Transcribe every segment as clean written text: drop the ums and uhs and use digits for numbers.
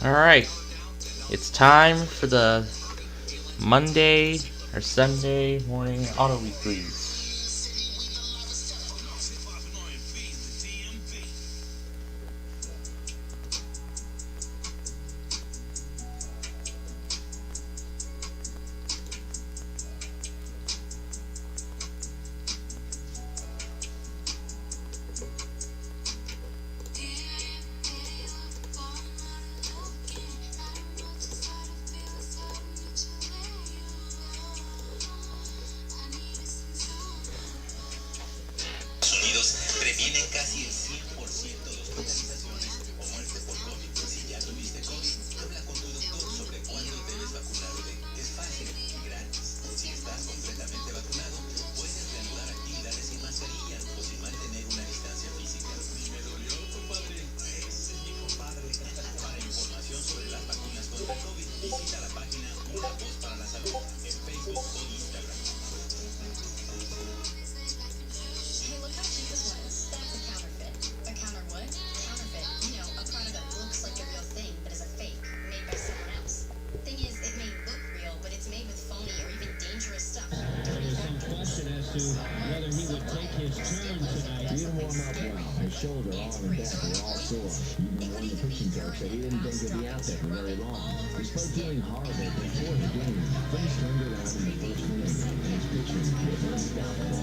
Alright, it's time for the Monday or Sunday morning auto weeklies. Previenen casi el 100% de hospitalizaciones o muerte por COVID. Si ya tuviste COVID, habla con tu doctor sobre cuándo debes vacunarte. Es fácil y gratis. Si estás completamente vacunado, puedes reanudar actividades sin mascarilla o sin mantener una distancia física. Ni me dolió, compadre. Ese es mi compadre. Para información sobre las vacunas contra el COVID, visita la página Una Voz para la Salud en Facebook o Instagram. Hey, look how cute this was. That's a counterfeit. A counter what? Counterfeit. You know, a product that looks like the real thing, but is a fake, made by someone else. Thing is, it may look real, but it's made with phony or even dangerous stuff. There was some question as to whether he would take his turn tonight. He didn't warm up well. His shoulder, arm, and back were all sore. Even one of the pitching coach said he didn't think he'd be out there for very long. Despite feeling horrible before the game, things turned around in the first inning, and his pitching was unstoppable.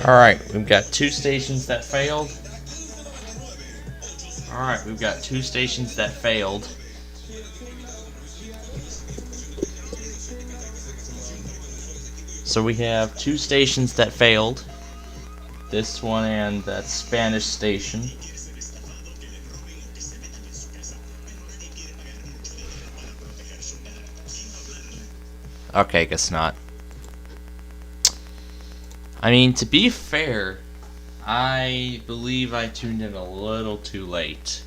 Alright, we've got two stations that failed. Alright, we've got two stations that failed. So we have two stations that failed. This one and that Spanish station. Okay, guess not. I mean, to be fair, I believe I tuned in a little too late.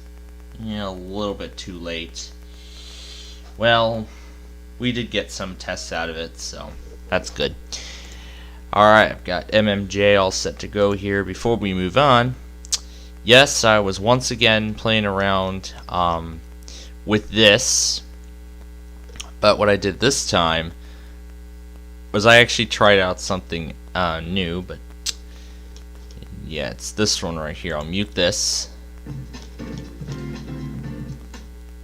Yeah, a little bit too late. Well, we did get some tests out of it, so that's good. Alright, I've got MMJ all set to go here. Before we move on, yes, I was once again playing around with this, but what I did this time was I actually tried out something new, but yeah, it's this one right here. I'll mute this.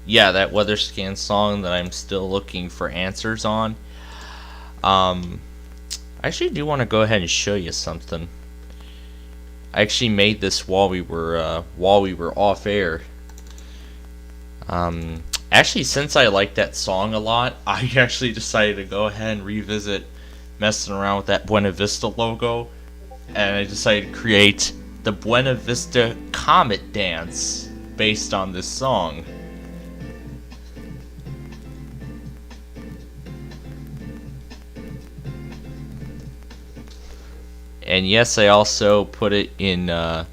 Yeah, that weather scan song that I'm still looking for answers on. I actually do want to go ahead and show you something. I actually made this while we were off air. Actually, since I like that song a lot, I actually decided to go ahead and revisit messing around with that Buena Vista logo, and I decided to create the Buena Vista Comet Dance based on this song. And yes, I also put it in, I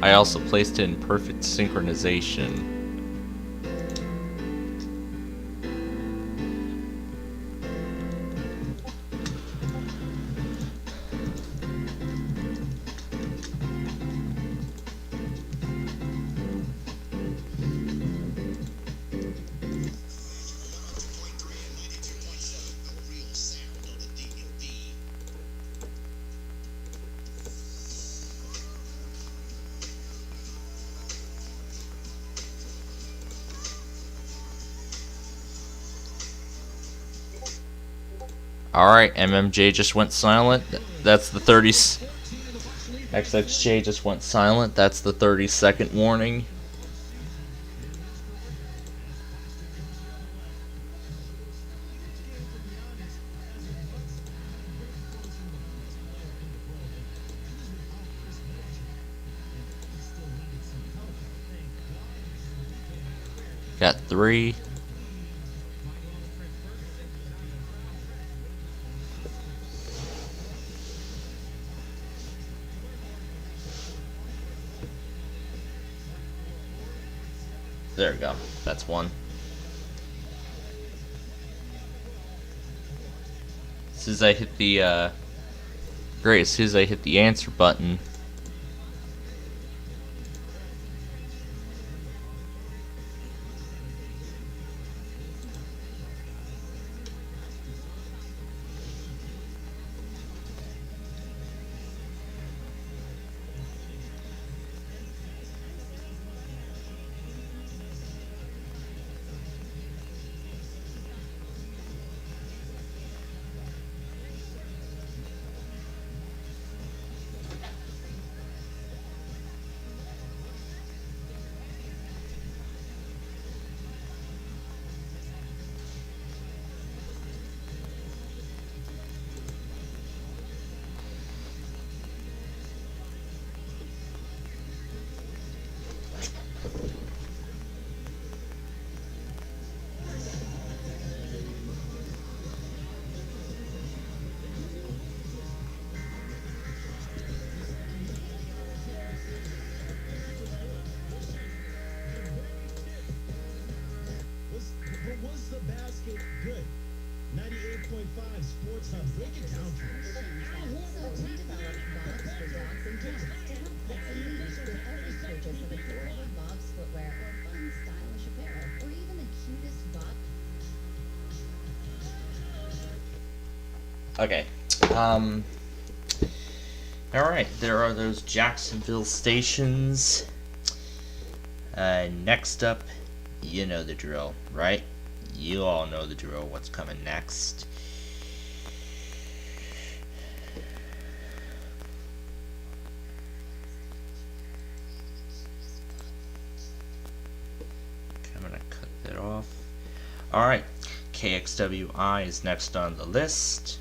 also placed it in perfect synchronization. Alright, MMJ just went silent. That's the 30s. XXJ just went silent. That's the 30-second warning. Got 3. There we go. That's 1. As soon as I hit the great, as soon as I hit the answer button, Was the basket good? 98.5 Sports Hub. Break it down for us. So we developed Bob's for dogs and cats to help pets and humans with every purchase of adorable Bob's footwear or fun, stylish apparel, or even the cutest Bob. okay. Alright, there are those Jacksonville stations. Next up, you know the drill, right? You all know the drill, what's coming next. Alright, KXWI is next on the list.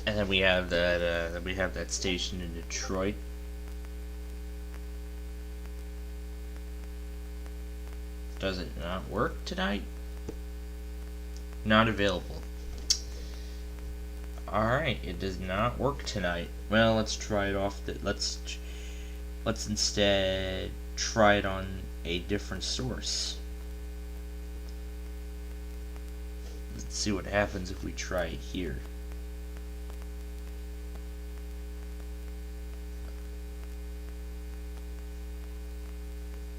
And then we have that station in Detroit. Does it not work tonight? Not available. Alright, it does not work tonight. Well, let's try it off. Let's instead try it on a different source. Let's see what happens if we try it here.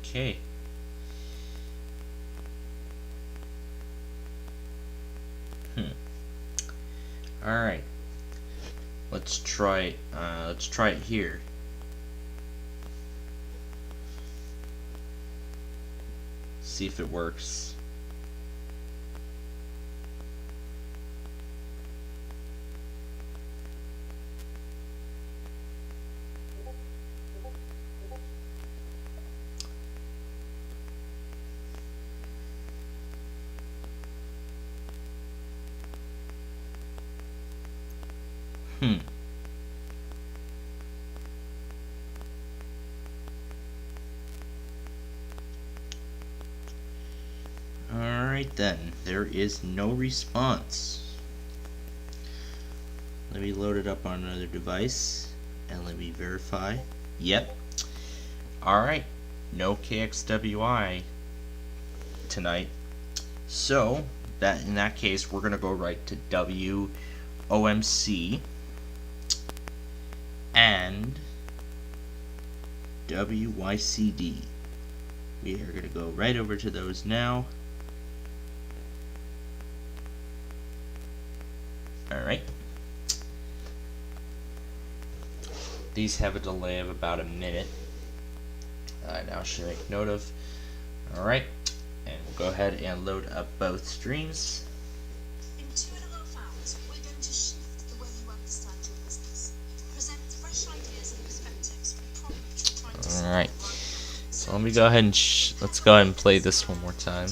Okay. Alright. Let's try it here. See if it works. Alright then, there is no response. Let me load it up on another device and let me verify. Yep. Alright, no KXWI tonight. So, in that case, we're gonna go right to WOMC and WYCD. We are going to go right over to those now. Alright. These have a delay of about a minute. Now should make note of. Alright. And we'll go ahead and load up both streams. In 2.5 hours, we're going to shift the way you understand your business. Present fresh ideas and perspectives from problems you're trying to solve. Alright. So let me go ahead and let's go ahead and play this one more time.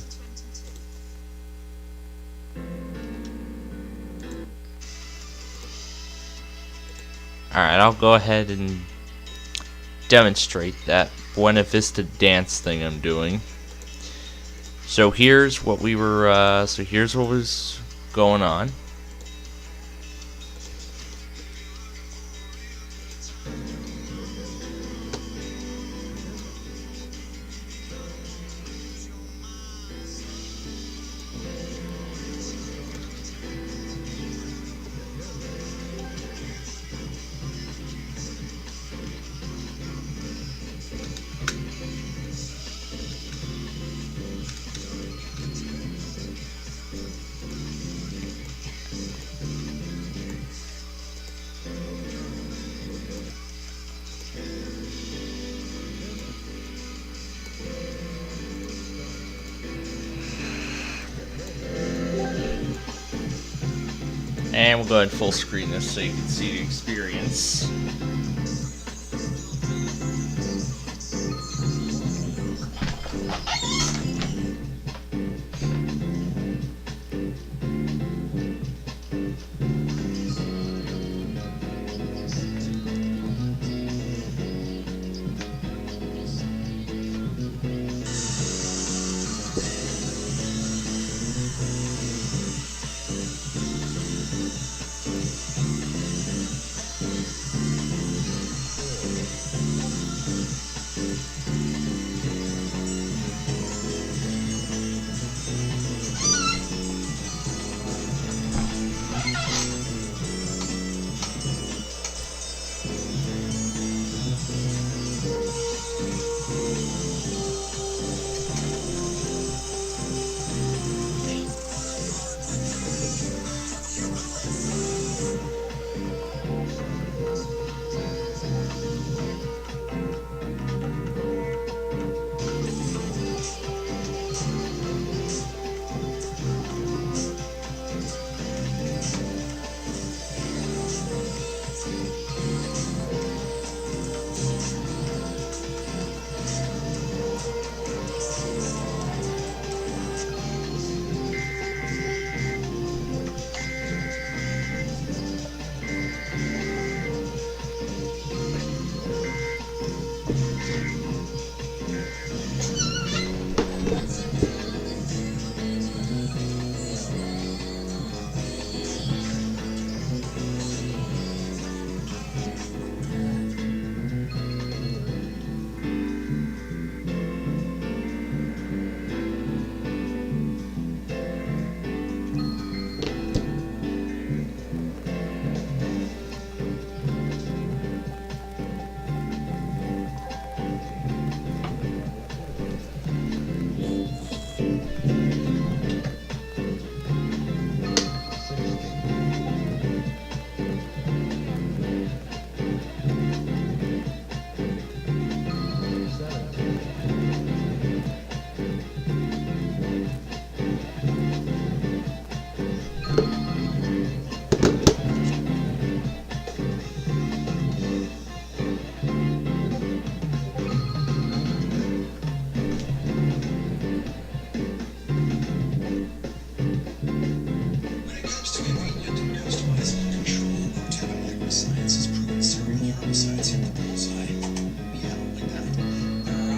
Alright, I'll go ahead and demonstrate that Buena Vista dance thing I'm doing. So here's what we were, here's what was going on. And we'll go ahead and full screen this so you can see the experience.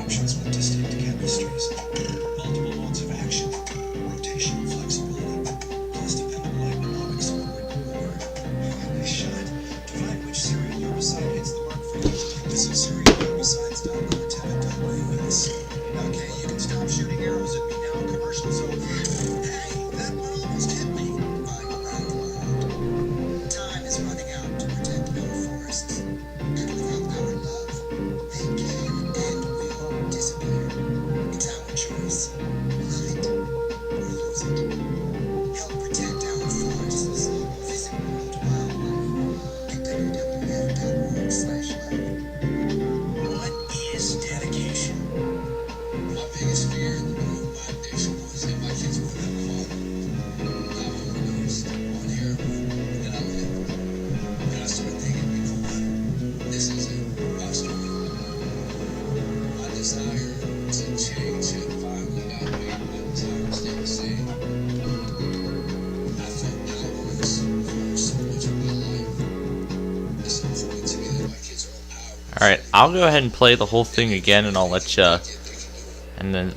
options with distinct chemistries, multiple modes of action, rotational flexibility, plus dependable ergonomics for cooler. Nice shot. Define which Cerri herbicide hits the mark for you. Visit CerriHerbicides.com/TheWeatherMen. Okay, you can stop shooting arrows at me now. Commercial's over. Hey, that one almost hit me. I'm around. Time is running out to protect our forests. And without our love, they can and will disappear. It's our choice. Love it or lose it. Help protect our forests. Visit World Wildlife at www.org/love. What is dedication? My biggest fear in the middle of my addiction was that my kids would have fun. I overdosed on heroin and I lived. And I started thinking, this isn't my story. My desire to change had finally outweighed my desire to stay the same. I felt powerless for so much of my life. It's important to me that my kids are all powerless. Alright, I'll go ahead and play the whole thing again, and I'll let you, and then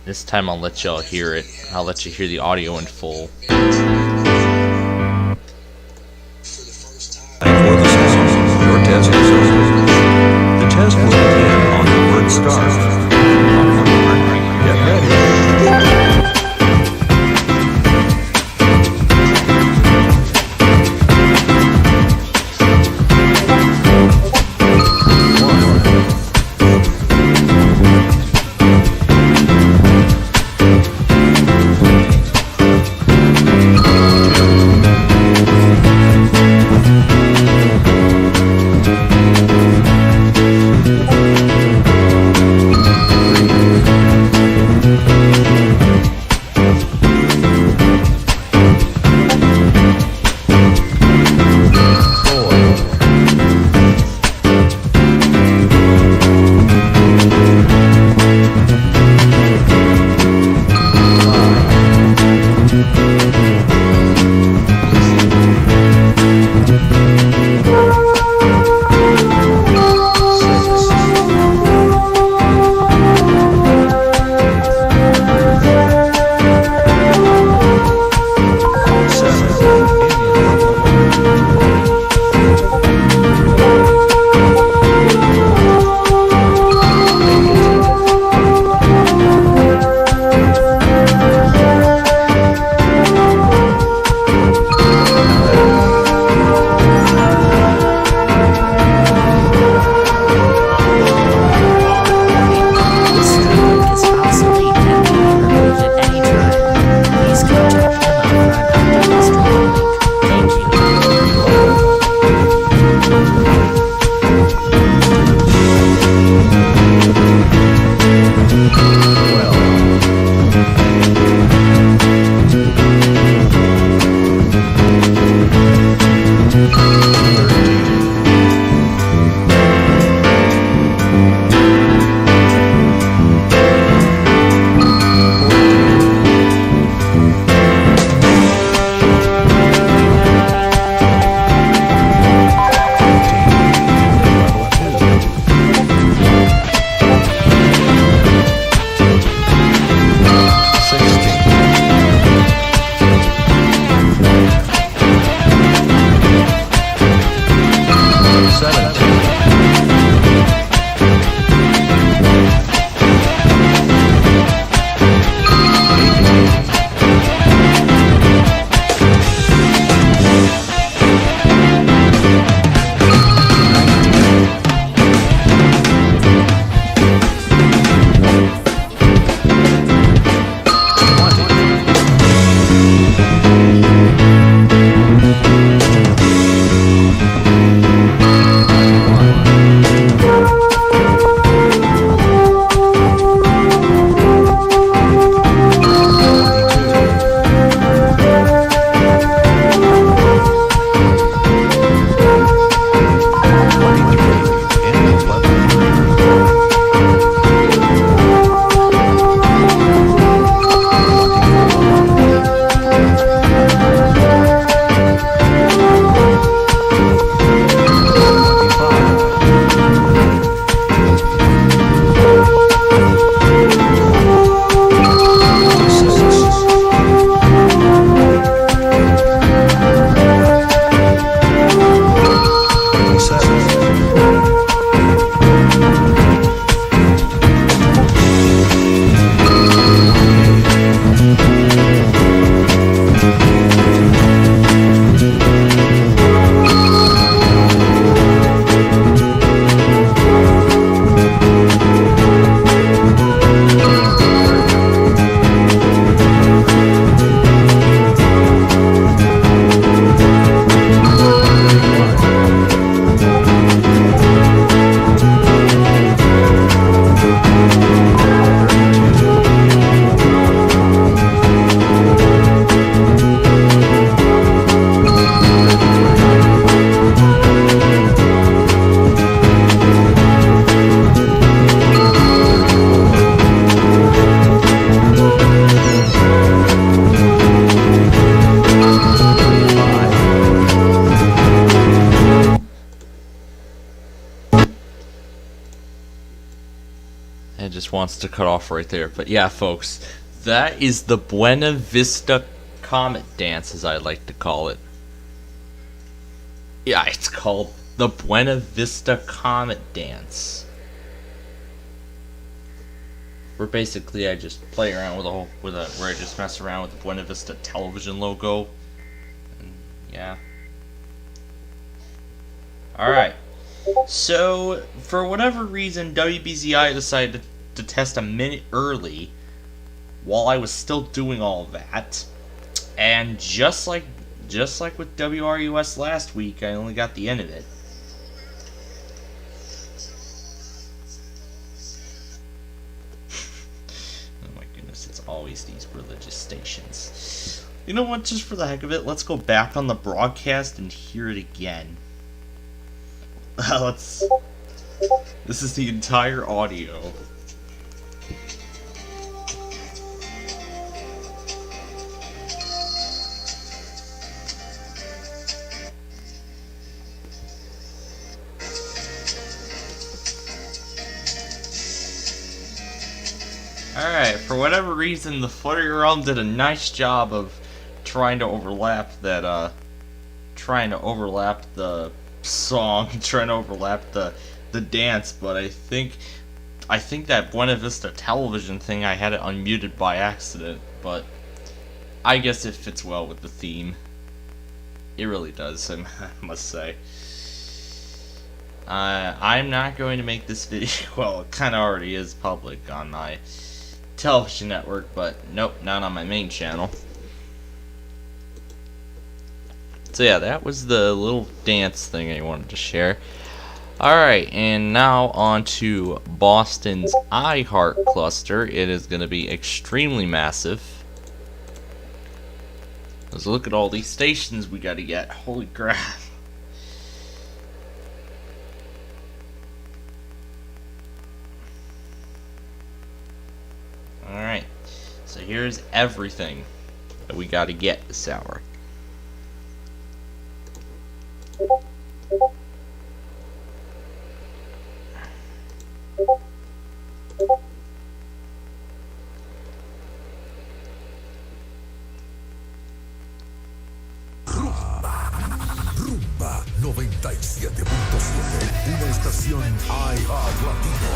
this time I'll let y'all hear it. I'll let you hear the audio in full. For the first time. For the session, your test is over. The test will begin on the word start. Get ready. just wants to cut off right there. But yeah, folks, that is the Buena Vista Comet Dance, as I like to call it. Yeah, it's called the Buena Vista Comet Dance. Where basically I just play around where I just mess around with the Buena Vista television logo. And yeah. Alright. So, for whatever reason, WBZI decided to test a minute early while I was still doing all that. And just like with WRUS last week, I only got the end of it. Oh my goodness, it's always these religious stations. You know what, just for the heck of it, let's go back on the broadcast and hear it again. This is the entire audio. Alright, for whatever reason, the Flurry Realm did a nice job of trying to overlap the song, trying to overlap the dance, but I think that Buena Vista television thing, I had it unmuted by accident, but I guess it fits well with the theme. It really does, I must say. I'm not going to make this video, well, it kind of already is public on my television network, but nope, not on my main channel. So yeah, that was the little dance thing I wanted to share. Alright, and now on to Boston's iHeart cluster. It is going to be extremely massive. Let's look at all these stations we got to get. Holy crap. Alright, so here's everything that we got to get this hour. Rumba 97.7, una estación iHeart Latino.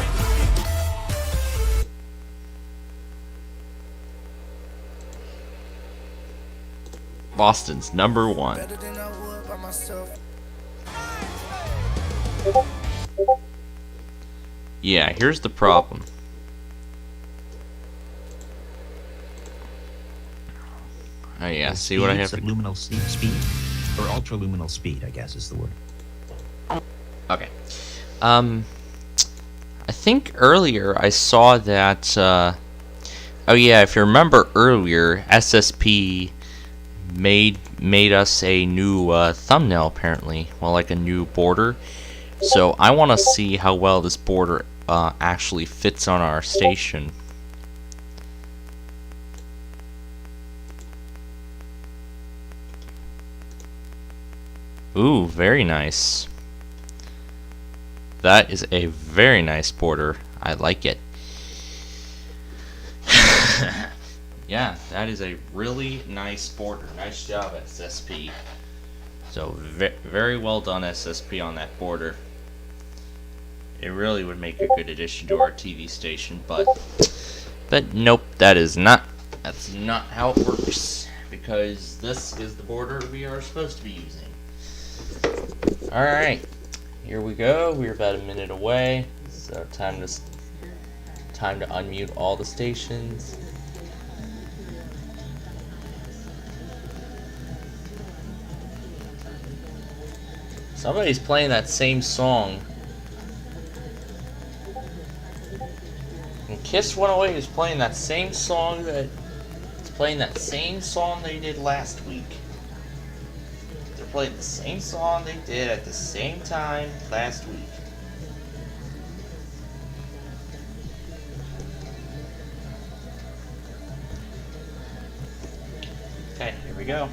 Boston's number one. Yeah, here's the problem. Oh yeah, see what I have to... Luminal speed? Or ultraluminal speed, I guess is the word. Okay. I think earlier I saw that... oh yeah, if you remember earlier, SSP made us a new thumbnail, apparently. Well, like a new border. So I want to see how well this border actually fits on our station. Ooh, very nice. That is a very nice border. I like it. Yeah, that is a really nice border. Nice job, SSP. So, very well done, SSP, on that border. It really would make a good addition to our TV station, but nope, that's not how it works, because this is the border we are supposed to be using. Alright, here we go. We're about a minute away, so time to unmute all the stations. Somebody's playing that same song. And Kiss 108 is playing that same song they did last week. They're playing the same song they did at the same time last week. Okay, here we go.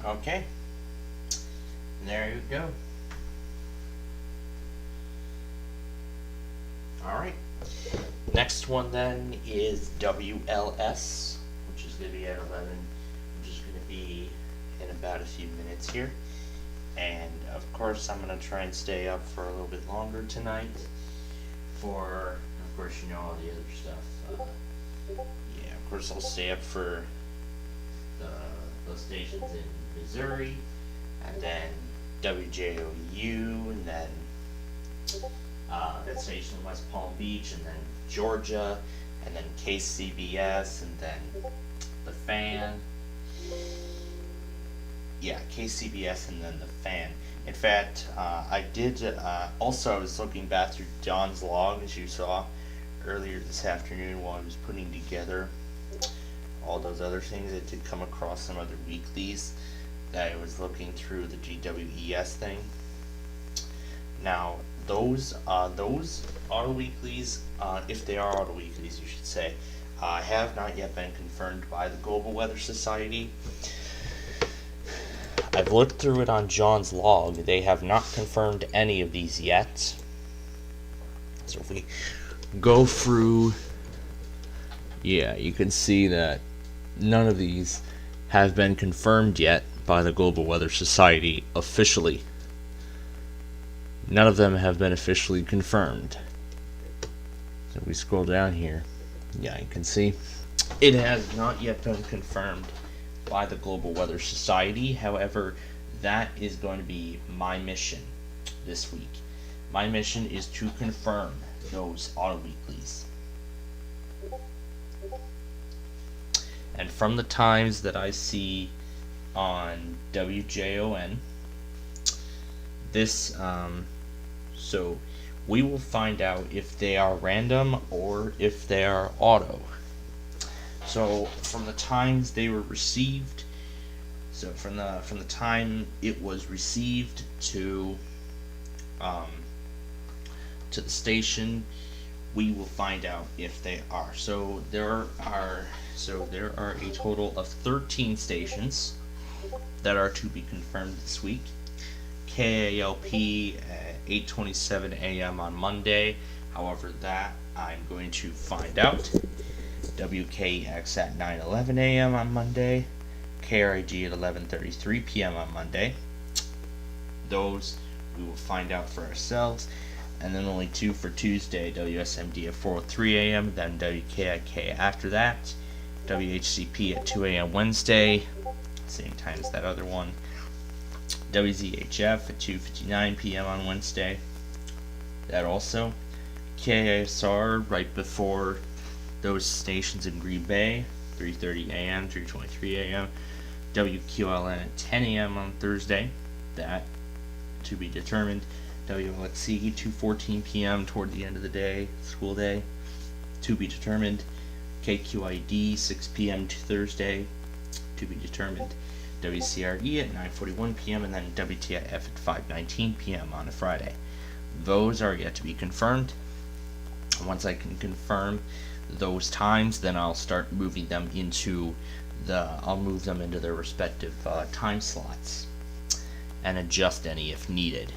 Okay. There you go. Alright. Next one then is WLS, which is going to be at 11, which is going to be in about a few minutes here. And of course I'm going to try and stay up for a little bit longer tonight for, of course, you know, all the other stuff. Yeah, of course I'll stay up for those stations in Missouri, and then WJOU, and then that station in West Palm Beach, and then Georgia, and then KCBS, and then the Fan. Yeah, KCBS, and then the Fan. In fact, I did, also I was looking back through John's log, as you saw earlier this afternoon while I was putting together all those other things. I did come across some other weeklies that I was looking through the GWES thing. Now, those auto weeklies, if they are auto weeklies, you should say, have not yet been confirmed by the Global Weather Society. I've looked through it on John's log. They have not confirmed any of these yet. So if we go through, yeah, you can see that none of these have been confirmed yet by the Global Weather Society officially. None of them have been officially confirmed. So if we scroll down here, yeah, you can see it has not yet been confirmed by the Global Weather Society. However, that is going to be my mission this week. My mission is to confirm those auto weeklies. And from the times that I see on WJON, this, so we will find out if they are random or if they are auto. So from the times they were received, so from the time it was received to the station, we will find out if they are. So there are a total of 13 stations that are to be confirmed this week. KALP at 8:27 a.m. on Monday. However, that I'm going to find out. WKEX at 9:11 a.m. on Monday. KRIG at 11:33 p.m. on Monday. Those we will find out for ourselves. And then only two for Tuesday. WSMD at 4:03 a.m. Then WKIK after that. WHCP at 2 a.m. Wednesday. Same time as that other one. WZHF at 2:59 p.m. on Wednesday. That also. KISR right before those stations in Green Bay, 3:30 a.m., 3:23 a.m. WQLN at 10 a.m. on Thursday. That to be determined. WLXC 2:14 p.m. toward the end of the day, school day, to be determined. KQID 6 p.m. to Thursday, to be determined. WCRE at 9:41 p.m. and then WTIF at 5:19 p.m. on a Friday. Those are yet to be confirmed. Once I can confirm those times, then I'll start moving them into I'll move them into their respective time slots and adjust any if needed.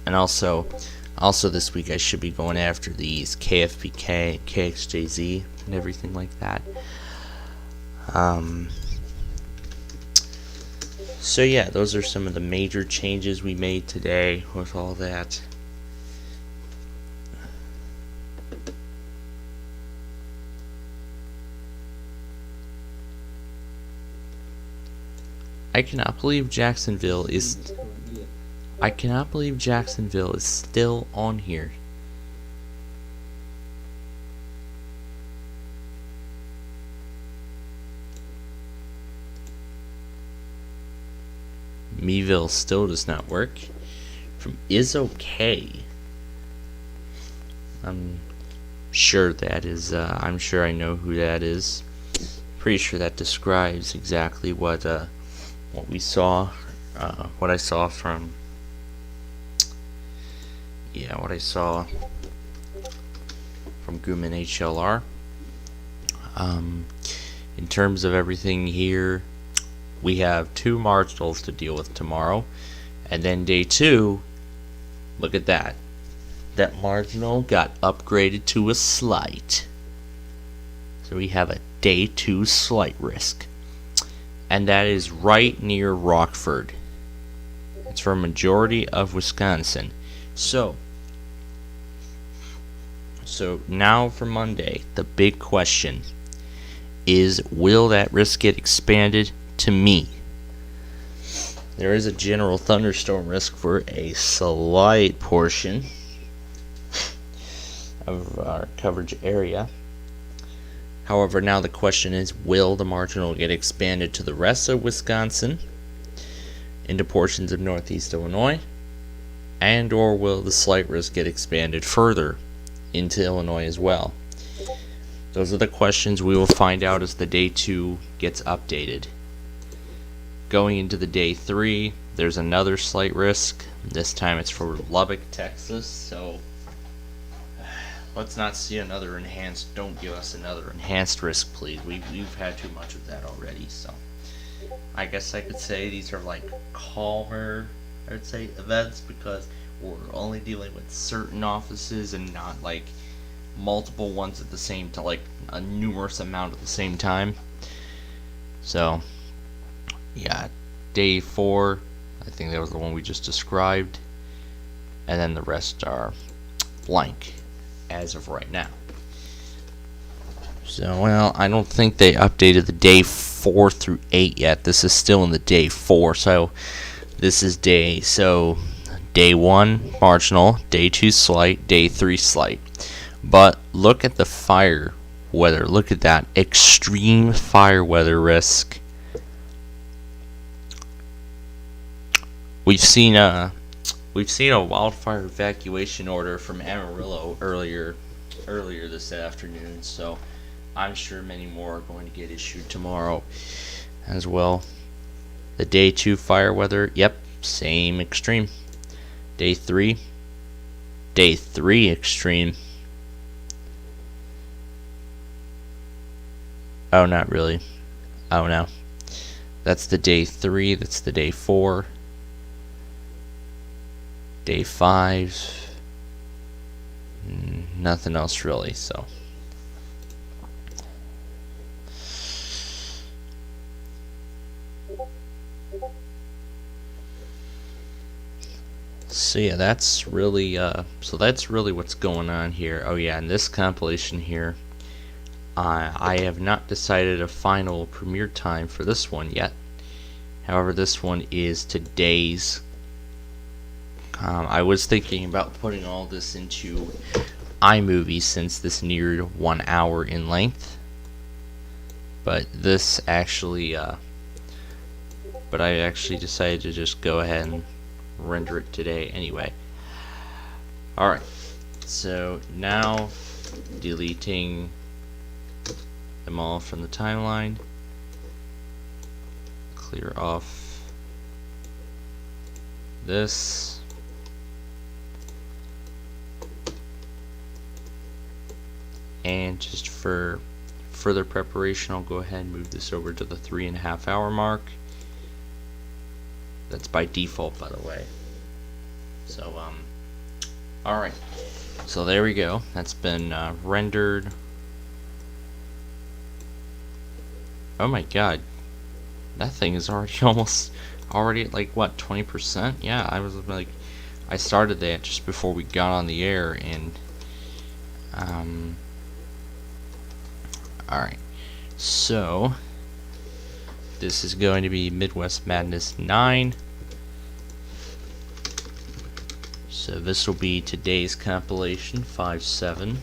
And also this week I should be going after these KFPK, KXJZ, and everything like that. So yeah, those are some of the major changes we made today with all that. I cannot believe Jacksonville is still on here. Meeville still does not work. From is okay. I'm sure that is. I'm sure I know who that is. Pretty sure that describes exactly what we saw. What I saw from yeah, what I saw from Gwinnett HLR. In terms of everything here, we have 2 marginals to deal with tomorrow, and then day 2, look at that. That marginal got upgraded to a slight. So we have a day 2 slight risk. And that is right near Rockford. It's for a majority of Wisconsin. So now for Monday, the big question is, will that risk get expanded to me? There is a general thunderstorm risk for a slight portion of our coverage area. However, now the question is, will the marginal get expanded to the rest of Wisconsin, into portions of northeast Illinois, and or will the slight risk get expanded further into Illinois as well? Those are the questions we will find out as the day 2 gets updated. Going into the day 3, there's another slight risk. This time it's for Lubbock, Texas, so let's not see another enhanced. Don't give us another enhanced risk, please. We've had too much of that already. So I guess I could say these are like calmer, I would say, events, because we're only dealing with certain offices and not like multiple ones at the same time, like a numerous amount at the same time. So yeah, day 4, I think that was the one we just described, and then the rest are blank as of right now. So, well, I don't think they updated the day 4 through 8 yet. This is still in the day 4, so this is day 1 marginal, day 2 slight, day 3 slight. But look at the fire weather. Look at that extreme fire weather risk. We've seen a wildfire evacuation order from Amarillo earlier this afternoon, so I'm sure many more are going to get issued tomorrow as well. The day 2 fire weather, yep, same extreme. Day 3 extreme. Oh, not really. Oh, no. That's the day 3, that's the day 4. Day 5. Nothing else really, so. So yeah, that's really what's going on here. Oh yeah, in this compilation here, I have not decided a final premiere time for this one yet. However, this one is today's. I was thinking about putting all this into iMovie since this neared 1 hour in length, but this actually, but I actually decided to just go ahead and render it today anyway. Alright, so now deleting them all from the timeline, clear off this, and just for further preparation, I'll go ahead and move this over to the 3.5 hour mark. That's by default, by the way. So, alright. So there we go. That's been rendered. Oh my god. That thing is already at like, what, 20%? Yeah, I was like, I started that just before we got on the air, and, alright. So, this is going to be Midwest Madness 9. So this will be today's compilation, 5/7.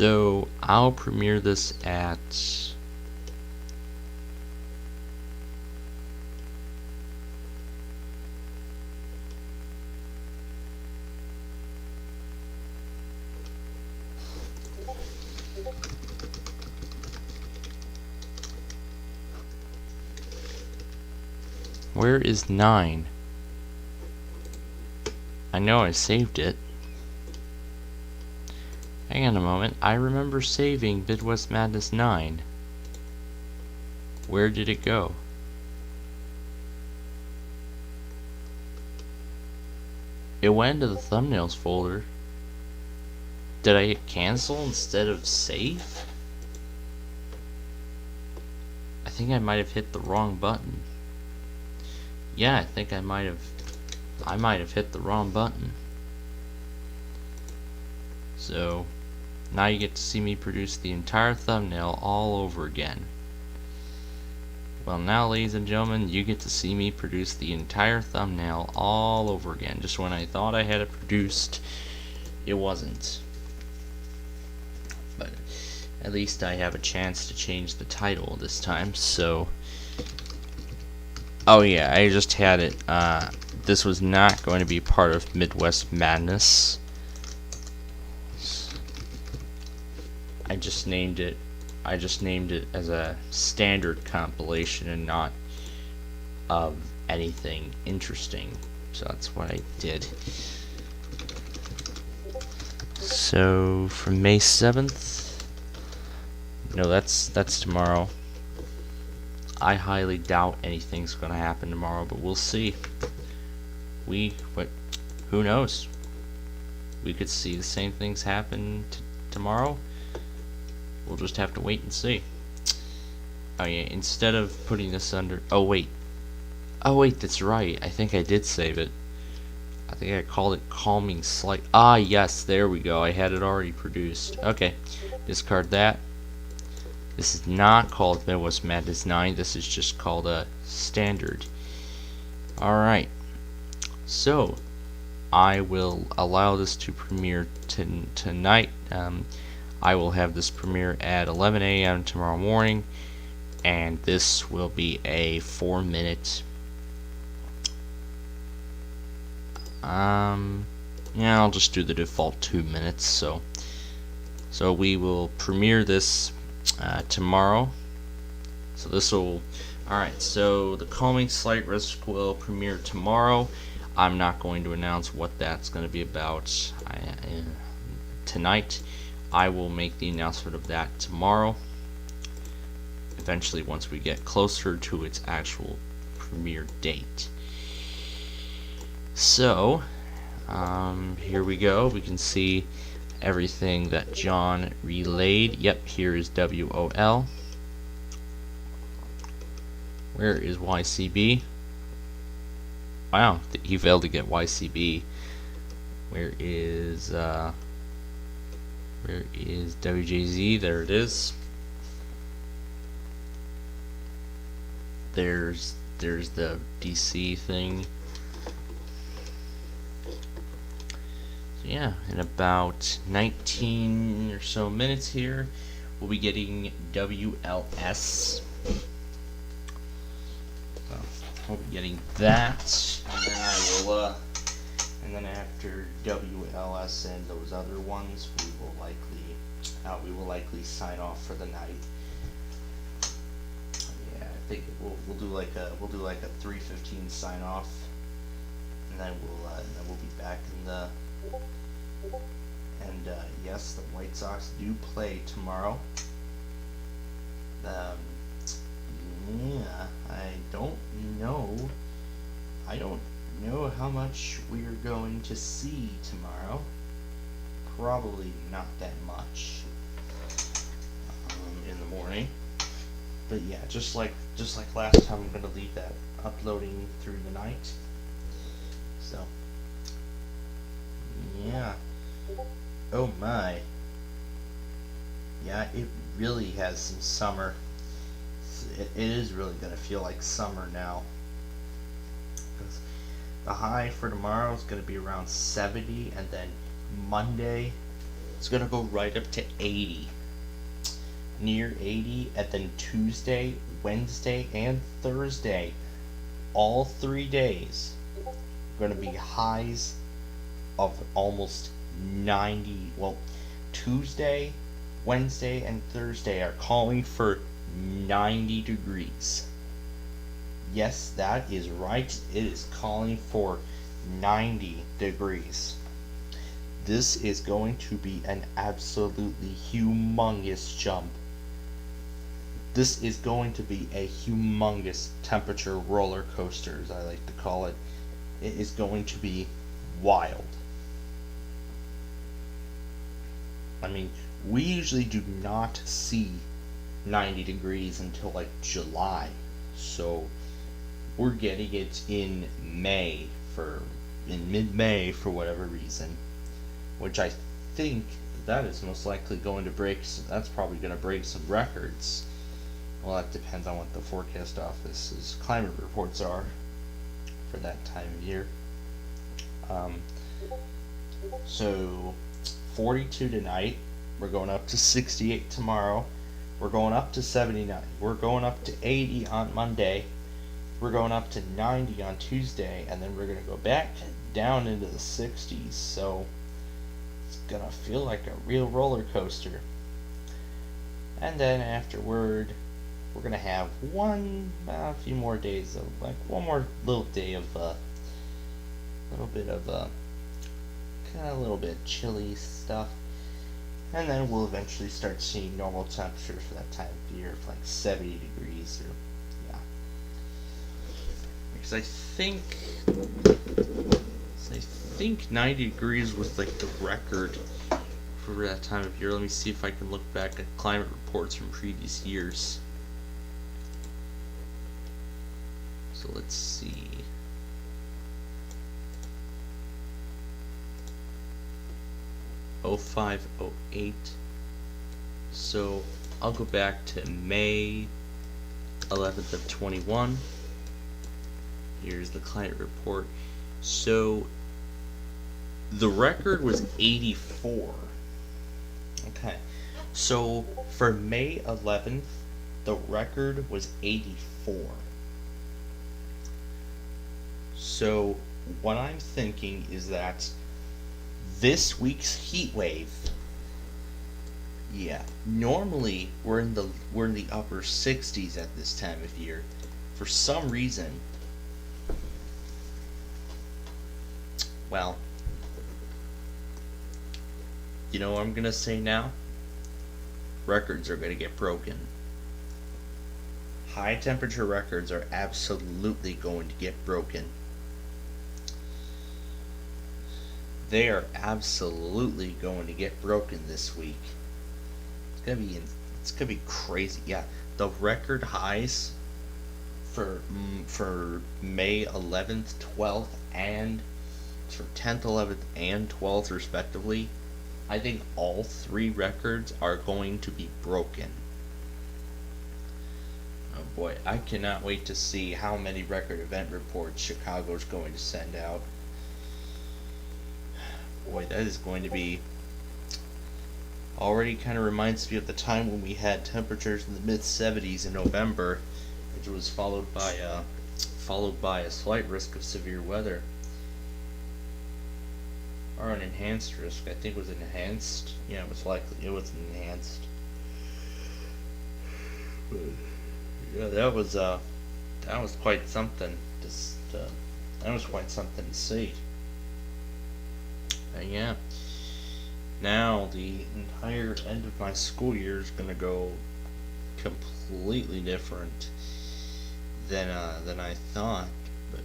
So I'll premiere this at where is 9? I know I saved it. Hang on a moment. I remember saving Midwest Madness 9. Where did it go? It went into the thumbnails folder. Did I hit cancel instead of save? I think I might have hit the wrong button. Yeah, I think I might have hit the wrong button. So now you get to see me produce the entire thumbnail all over again. Well, now, ladies and gentlemen, you get to see me produce the entire thumbnail all over again. Just when I thought I had it produced, it wasn't. But at least I have a chance to change the title this time. So, oh yeah, I just had it. This was not going to be part of Midwest Madness. I just named it as a standard compilation and not of anything interesting. So that's what I did. So from May 7th, no, that's tomorrow. I highly doubt anything's gonna happen tomorrow, but we'll see. Who knows? We could see the same things happen tomorrow. We'll just have to wait and see. Oh yeah, instead of putting this under... Oh wait, that's right. I think I did save it. I think I called it Calming Slight. Ah, yes, there we go. I had it already produced. Okay, discard that. This is not called Midwest Madness 9. This is just called a standard. Alright. So, I will allow this to premiere tonight. I will have this premiere at 11 a.m. tomorrow morning, and this will be a 4-minute. Yeah, I'll just do the default 2 minutes. So we will premiere this tomorrow. So this will. Alright, so the Calming Slight Risk will premiere tomorrow. I'm not going to announce what that's going to be about tonight. I will make the announcement of that tomorrow, eventually, once we get closer to its actual premiere date. So, here we go. We can see everything that John relayed. Yep, here is WOL. Where is YCB? Wow, he failed to get YCB. Where is WJZ? There it is. There's the DC thing. So yeah, in about 19 or so minutes here, we'll be getting WLS. So we'll be getting that, and then I will. And then after WLS and those other ones, we will likely sign off for the night. Yeah, I think we'll do like a 3:15 sign off, and then we'll be back in the. And yes, the White Sox do play tomorrow. Yeah, I don't know how much we're going to see tomorrow. Probably not that much in the morning. But yeah, just like last time, I'm gonna leave that uploading through the night. So yeah. Oh my. Yeah, it really has some summer. It is really gonna feel like summer now. The high for tomorrow is going to be around 70, and then Monday it's gonna go right up to 80. Near 80, and then Tuesday, Wednesday, and Thursday, all 3 days, are gonna be highs of almost 90. Well, Tuesday, Wednesday, and Thursday are calling for 90 degrees. Yes, that is right. It is calling for 90 degrees. This is going to be an absolutely humongous jump. This is going to be a humongous temperature roller coaster, as I like to call it. It is going to be wild. I mean, we usually do not see 90 degrees until like July. So we're getting it in mid-May for whatever reason, which I think that is most likely going to break. That's probably going to break some records. Well, that depends on what the forecast office's climate reports are for that time of year. So 42 tonight. We're going up to 68 tomorrow. We're going up to 79. We're going up to 80 on Monday. We're going up to 90 on Tuesday, and then we're going to go back down into the 60s. So it's going to feel like a real roller coaster. And then afterward, we're going to have a few more days of, like, one more little day of a little bit chilly stuff. And then we'll eventually start seeing normal temperatures for that time of year, like 70 degrees, or, yeah. Because I think 90 degrees was like the record for that time of year. Let me see if I can look back at climate reports from previous years. So let's see. '05, '08. So I'll go back to May 11th of 21. Here's the climate report. So the record was 84. Okay. So for May 11th, the record was 84. So what I'm thinking is that this week's heat wave, yeah, normally we're in the upper 60s at this time of year. For some reason, well, you know what I'm gonna say now? Records are gonna get broken. High temperature records are absolutely going to get broken. They are absolutely going to get broken this week. It's gonna be crazy. Yeah, the record highs for May 11th, 12th, and for 10th, 11th, and 12th respectively. I think all three records are going to be broken. Oh boy, I cannot wait to see how many record event reports Chicago's going to send out. Boy, that is going to be... Already kind of reminds me of the time when we had temperatures in the mid-70s in November, which was followed by a slight risk of severe weather. Or an enhanced risk. I think it was enhanced. Yeah, it was enhanced. But, yeah, that was quite something. That was quite something to see. Yeah. Now the entire end of my school year is gonna go completely different than I thought. But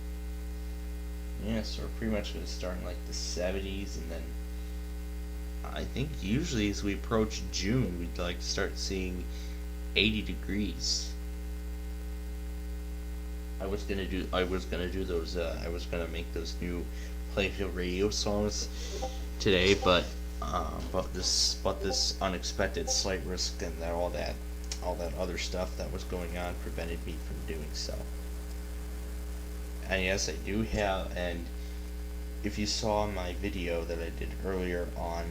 yeah, so we're pretty much gonna start in like the 70s, and then I think usually as we approach June, we'd like to start seeing 80 degrees. I was gonna make those new Plainfield radio songs today, but this unexpected slight risk and all that other stuff that was going on prevented me from doing so. And yes, I do have, and if you saw my video that I did earlier on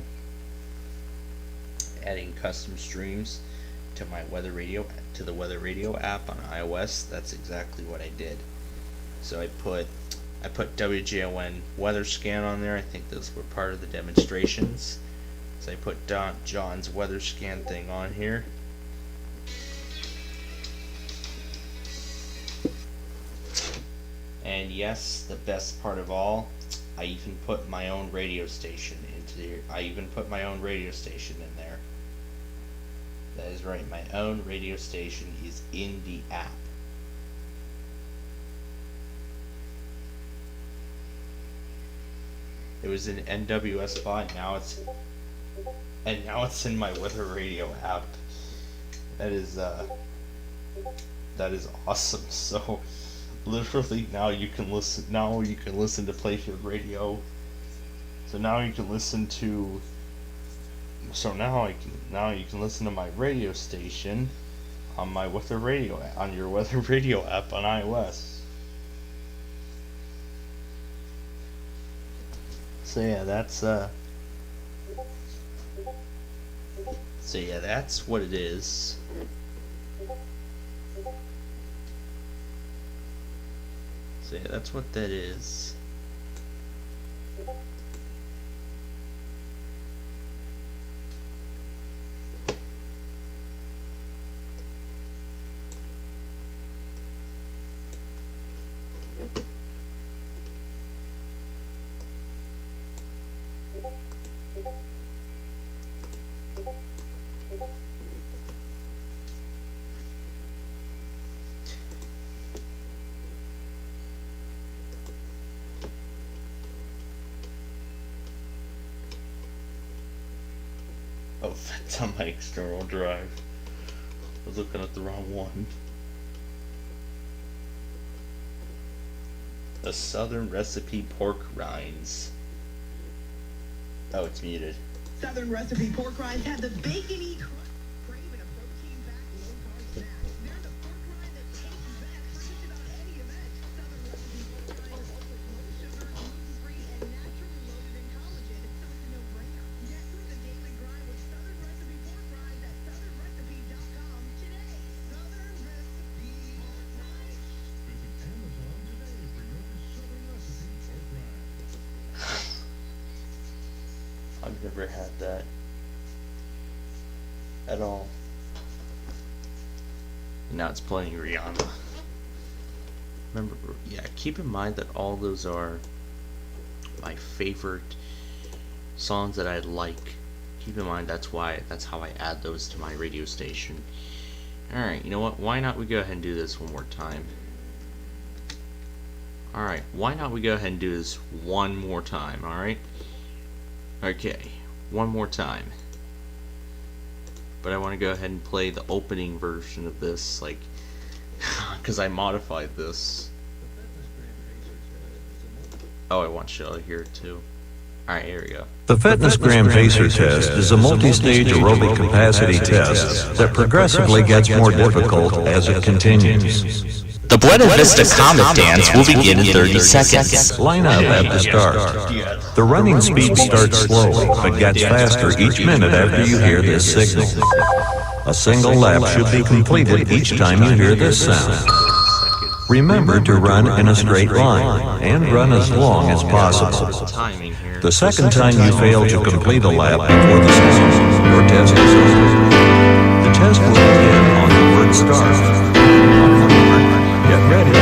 adding custom streams to my weather radio, to the Weather Radio app on iOS, that's exactly what I did. So I put WJON weather scan on there. I think those were part of the demonstrations. So I put John's weather scan thing on here. And yes, the best part of all, I even put my own radio station into there. I even put my own radio station in there. That is right, my own radio station is in the app. It was in NWS spot, now it's in my Weather Radio app. That is awesome. So literally now you can listen to Playfield Radio. So now you can listen to my radio station on my Weather Radio, on your Weather Radio app on iOS. So yeah, that's what it is. So yeah, that's what that is. Oh, that's on my external drive. I was looking at the wrong one. The Southern Recipe Pork Rinds. Oh, it's muted. Southern Recipe Pork Rinds have the bacony crave and a protein-packed low-carb snack. They're the pork rind that tastes best for just about any event. Southern Recipe Pork Rind is also low sugar, gluten-free, and naturally loaded in collagen, so it's a no-brainer. Get through the daily grind with Southern Recipe Pork Rinds at SouthernRecipe.com today. Southern Recipe Pork Rinds. Visit Amazon today for your Southern Recipe Pork Rinds. I've never had that at all. Now it's playing Rihanna. Remember, yeah, keep in mind that all those are my favorite songs that I like. Keep in mind that's how I add those to my radio station. Alright, you know what? Why not we go ahead and do this one more time? Alright, why not we go ahead and do this one more time, alright? Okay, one more time. But I want to go ahead and play the opening version of this, like, because I modified this. Oh, I want Shelly here too. Alright, here we go. The Fitness Gram Pacer Test is a multi-stage aerobic capacity test that progressively gets more difficult as it continues. The Buena Vista Comet Dance will begin in 30 seconds. Line up at the start. The running speed starts slowly, but gets faster each minute after you hear this signal. A single lap should be completed each time you hear this sound. Remember to run in a straight line, and run as long as possible. The second time you fail to complete a lap before the sound, your test is over. The test will begin on the word start. Get ready.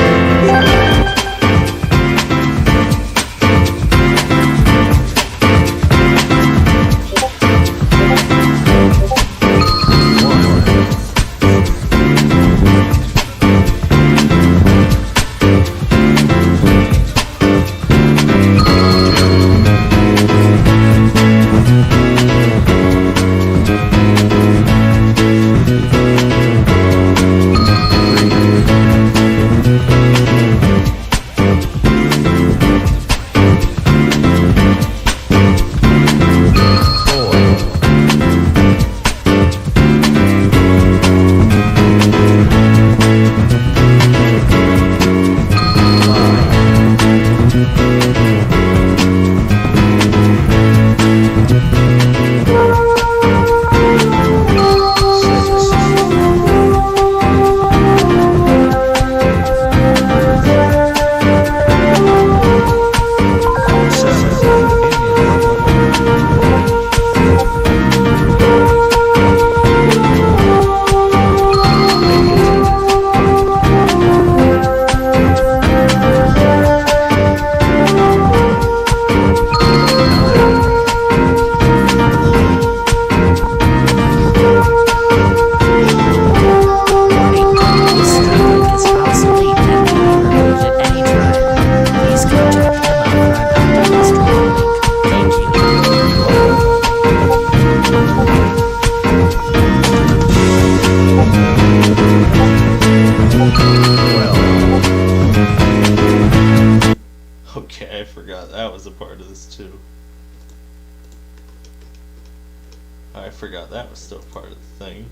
forgot that was still part of the thing.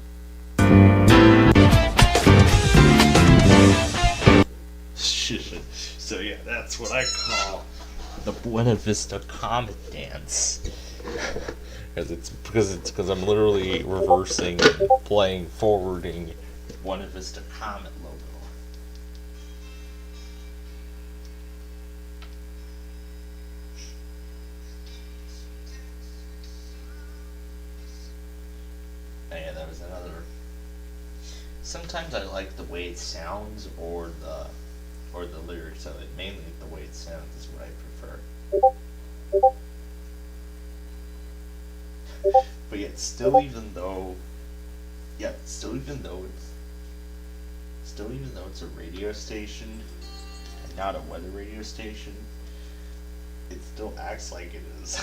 So yeah, that's what I call the Buena Vista Comet Dance. Because I'm literally reversing, playing, forwarding Buena Vista Comet logo. Yeah, that was another. Sometimes I like the way it sounds or the lyrics of it. Mainly the way it sounds is what I prefer. But yet, still even though it's a radio station and not a weather radio station, it still acts like it is.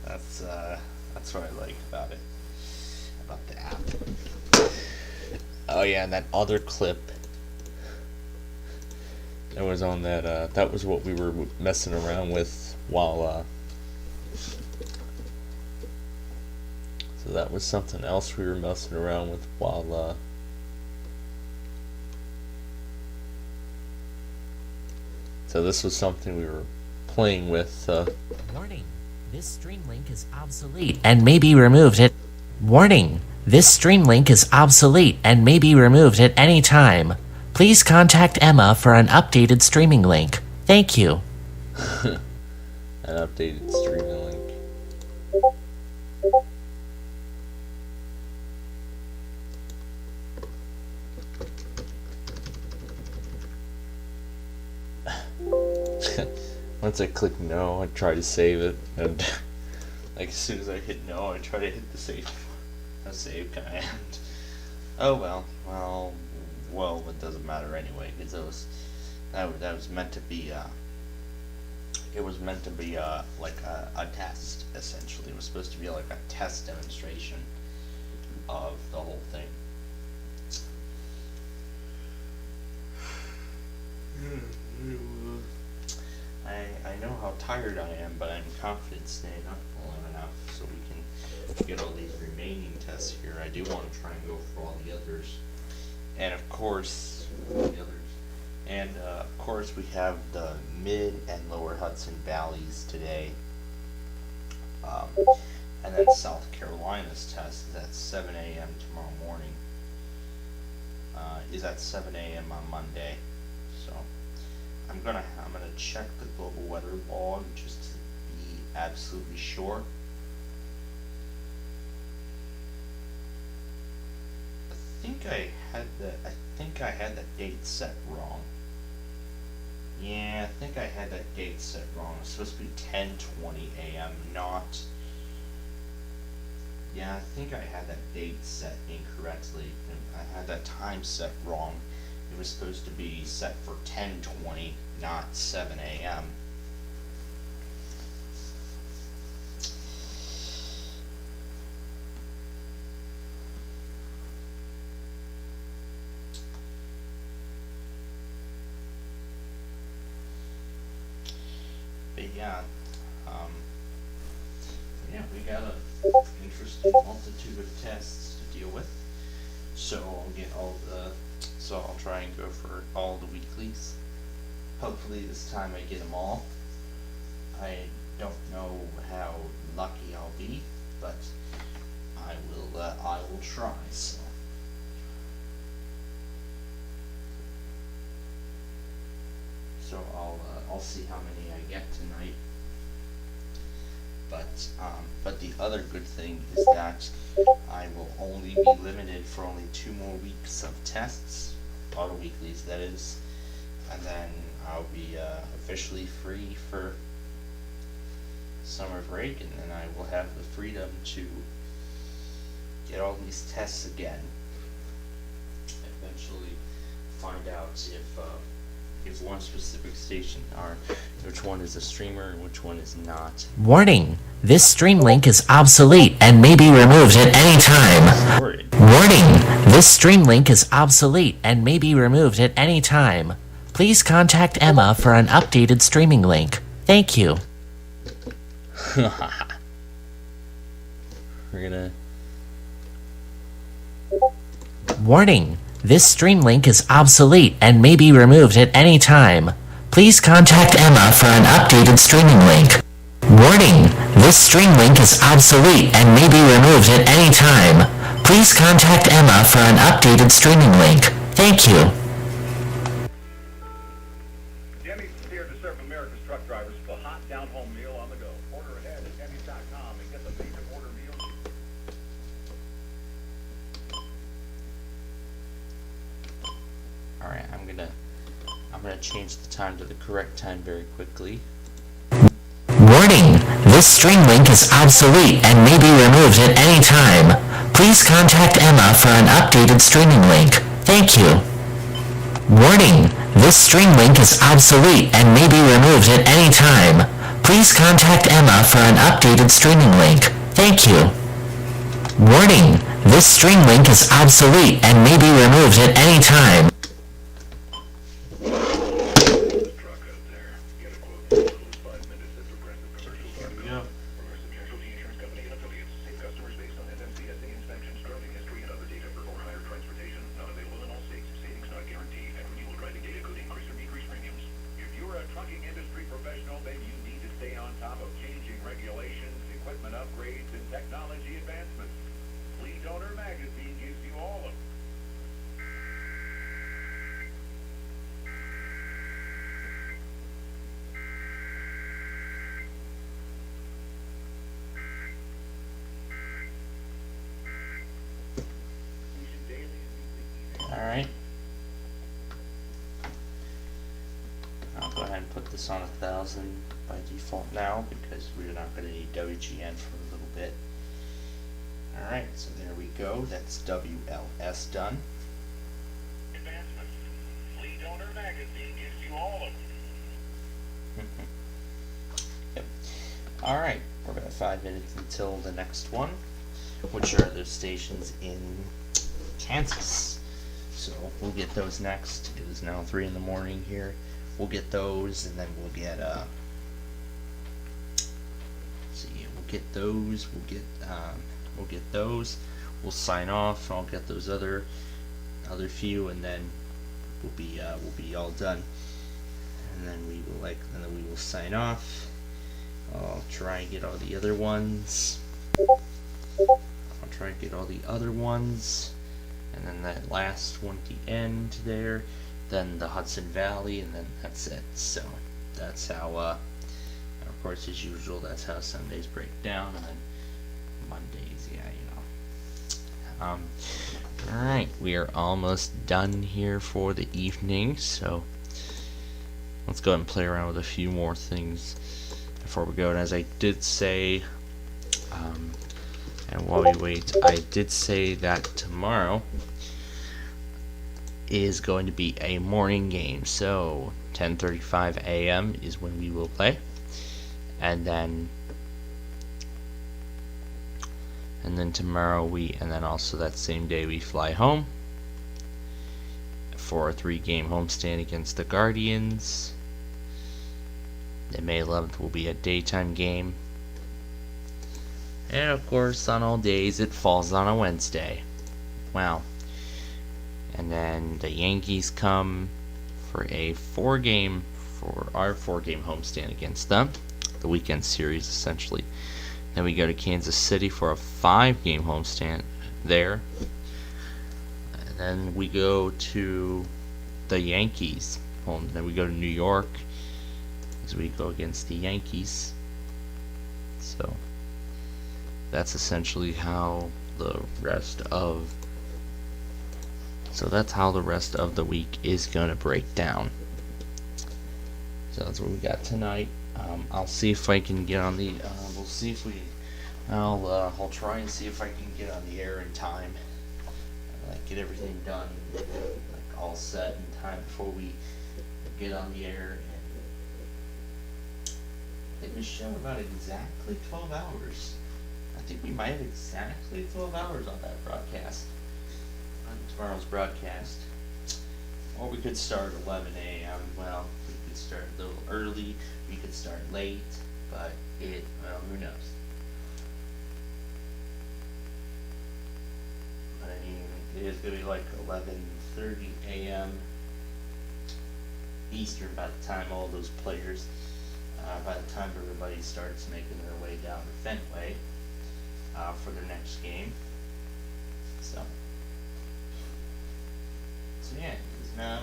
That's what I like about it. About the app. Oh yeah, and that other clip that was on that, that was what we were messing around with while, so that was something else we were messing around with while, so this was something we were playing with, Warning, this stream link is obsolete and may be removed at... Warning, this stream link is obsolete and may be removed at any time. Please contact Emma for an updated streaming link. Thank you. An updated streaming link. Once I click no, I try to save it, and like as soon as I hit no, I try to hit the save command. Oh well, it doesn't matter anyway, because that was meant to be it was meant to be like a test, essentially. It was supposed to be like a test demonstration of the whole thing. I know how tired I am, but I'm confident staying up long enough so we can get all these remaining tests here. I do want to try and go for all the others. And of course, we have the mid and lower Hudson Valleys today. And then South Carolina's test is at 7 a.m. tomorrow morning. Is at 7 a.m. on Monday. So I'm gonna check the global weather log just to be absolutely sure. I think I had that date set wrong. Yeah, I think I had that date set wrong. It's supposed to be 10:20 a.m. not. Yeah, I think I had that date set incorrectly. I had that time set wrong. It was supposed to be set for 10:20, not 7 a.m. But yeah, we got an interesting multitude of tests to deal with. So I'll try and go for all the weeklies. Hopefully this time I get them all. I don't know how lucky I'll be, but I will try. So I'll see how many I get tonight. But the other good thing is that I will only be limited for only 2 more weeks of tests, auto weeklies that is, and then I'll be officially free for summer break, and then I will have the freedom to get all these tests again. Eventually find out if one specific station which one is a streamer and which one is not. Warning, this stream link is obsolete and may be removed at any time. Warning, this stream link is obsolete and may be removed at any time. Please contact Emma for an updated streaming link. Thank you. we're gonna... Warning! This stream link is obsolete and may be removed at any time. Please contact Emma for an updated streaming link. Warning! This stream link is obsolete and may be removed at any time. Please contact Emma for an updated streaming link. Thank you. Jimmy's is here to serve America's truck drivers with a hot down-home meal on the go. Order ahead at Jimmy's.com and get the made-to-order meals. Alright, I'm gonna change the time to the correct time very quickly. Warning! This stream link is obsolete and may be removed at any time. Please contact Emma for an updated streaming link. Thank you. Warning! This stream link is obsolete and may be removed at any time. Please contact Emma for an updated streaming link. Thank you. Warning! This stream link is obsolete and may be removed at any time. Alright. I'll go ahead and put this on 1,000 by default now because we're not going to need WGN for a little bit. Alright, so there we go. That's WLS done. Advancements. Fleet Owner Magazine gives you all of them. Yep. Alright, we're about 5 minutes until the next one, which are the stations in Kansas. So we'll get those next. It is now 3 in the morning here. We'll get those, and then we'll get we'll get those. We'll get those. We'll sign off. I'll get those other few, and then we'll be all done. And then we will sign off. I'll try and get all the other ones. And then that last one at the end there, then the Hudson Valley, and then that's it. So that's how, of course, as usual, that's how Sundays break down, and then Mondays, yeah, you know. Alright, we are almost done here for the evening, so let's go ahead and play around with a few more things before we go. And as I did say, and while we wait, I did say that tomorrow is going to be a morning game. So 10:35 a.m. is when we will play, and then tomorrow and then also that same day we fly home for a 3-game homestand against the Guardians. Then May 11th will be a daytime game. And of course, on all days, it falls on a Wednesday. Wow. And then the Yankees come for our 4-game homestand against them. The weekend series, essentially. Then we go to Kansas City for a 5-game homestand there. And then we go to the Yankees home. Then we go to New York as we go against the Yankees. So that's essentially how the rest of the week is going to break down. So that's what we got tonight. I'll see if I can get on the I'll try and see if I can get on the air in time, get everything done, all set in time before we get on the air. I think we show about exactly 12 hours. I think we might have exactly 12 hours on that broadcast, on tomorrow's broadcast. Or we could start at 11 a.m. Well, we could start a little early, we could start late, but who knows. It is going to be like 11:30 a.m. Eastern by the time all those players, by the time everybody starts making their way down the Fenway for their next game. So yeah, it is now.